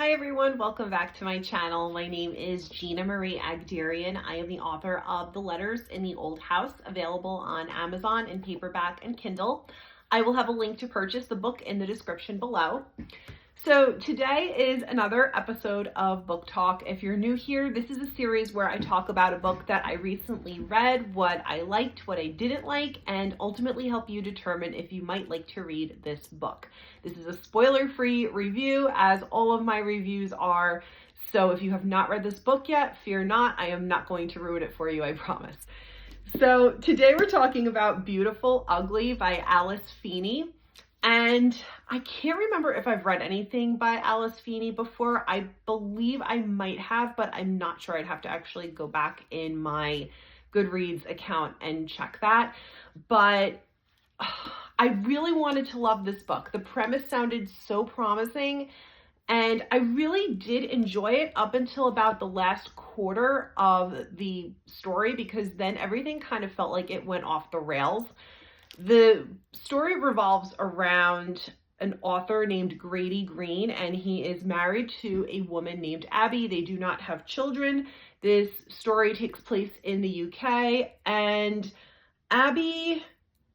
Hi everyone, welcome back to my channel. My name is Gina Marie Agderian. I am the author of The Letters in the Old House, available on Amazon in paperback and Kindle. I will have a link to purchase the book in the description below. So today is another episode of Book Talk. If you're new here, this is a series where I talk about a book that I recently read, what I liked, what I didn't like, and ultimately help you determine if you might like to read this book. This is a spoiler-free review, as all of my reviews are. So if you have not read this book yet, fear not, I am not going to ruin it for you, I promise. So today we're talking about Beautiful Ugly by Alice Feeney. And I can't remember if I've read anything by Alice Feeney before. I believe I might have, but I'm not sure. I'd have to actually go back in my Goodreads account and check that. But I really wanted to love this book. The premise sounded so promising, and I really did enjoy it up until about the last quarter of the story, because then everything kind of felt like it went off the rails. The story revolves around an author named Grady Green, and he is married to a woman named Abby. They do not have children. This story takes place in the UK, and Abby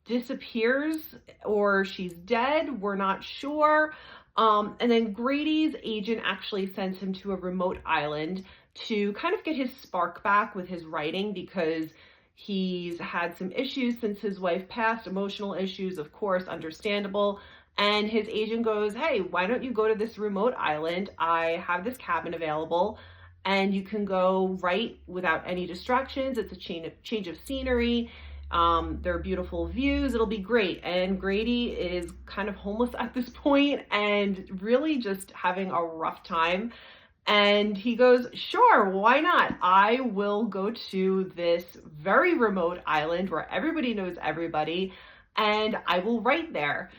disappears, or she's dead. We're not sure. And then Grady's agent actually sends him to a remote island to kind of get his spark back with his writing, because he's had some issues since his wife passed, emotional issues, of course, understandable. And his agent goes, hey, why don't you go to this remote island? I have this cabin available, and you can go write without any distractions. It's a change of scenery. There are beautiful views. It'll be great. And Grady is kind of homeless at this point and really just having a rough time. And he goes, sure, why not? I will go to this very remote island where everybody knows everybody, and I will write there.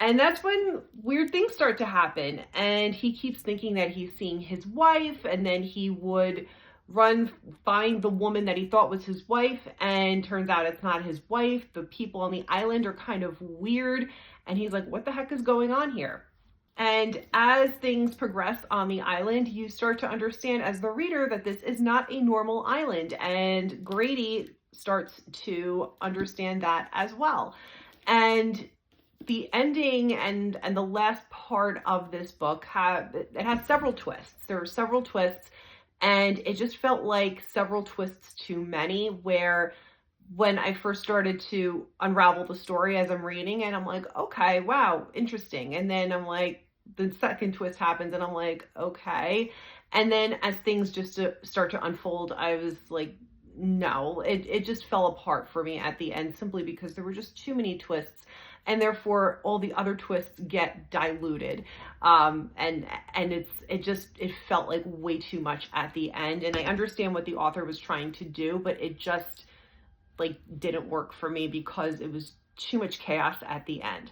And that's when weird things start to happen. And he keeps thinking that he's seeing his wife, and then he would find the woman that he thought was his wife, and turns out it's not his wife. The people on the island are kind of weird, and he's like, what the heck is going on here? And as things progress on the island, you start to understand as the reader that this is not a normal island. And Grady starts to understand that as well. And the ending and the last part of this book it has several twists. There are several twists, and it just felt like several twists too many, where when I first started to unravel the story as I'm reading it, I'm like, okay, wow, interesting. And then I'm like, the second twist happens, and I'm like, okay. And then as things just start to unfold, I was like, no, it just fell apart for me at the end, simply because there were just too many twists, and therefore all the other twists get diluted. And it felt like way too much at the end. And I understand what the author was trying to do, but it just didn't work for me because it was too much chaos at the end.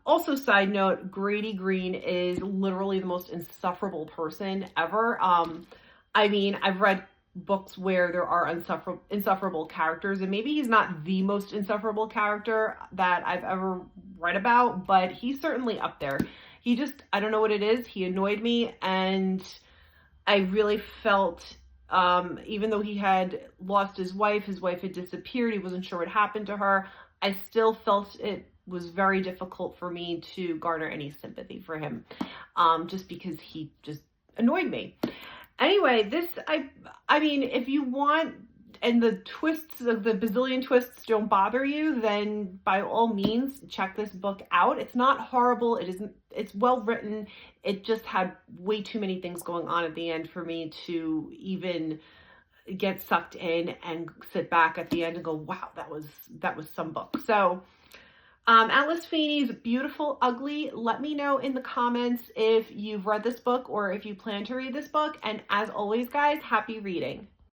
Also, side note, Grady Green is literally the most insufferable person ever. I mean, I've read books where there are insufferable characters, and maybe he's not the most insufferable character that I've ever read about, but he's certainly up there. I don't know what it is. He annoyed me, and I really felt, even though he had lost his wife had disappeared, he wasn't sure what happened to her, I still felt it was very difficult for me to garner any sympathy for him, just because he just annoyed me. Anyway, I mean, if you want, and the twists of the bazillion twists don't bother you, then by all means, check this book out. It's not horrible. It's well written. It just had way too many things going on at the end for me to even get sucked in and sit back at the end and go, wow, that was some book. So, Alice Feeney's Beautiful Ugly. Let me know in the comments if you've read this book or if you plan to read this book. And as always, guys, happy reading.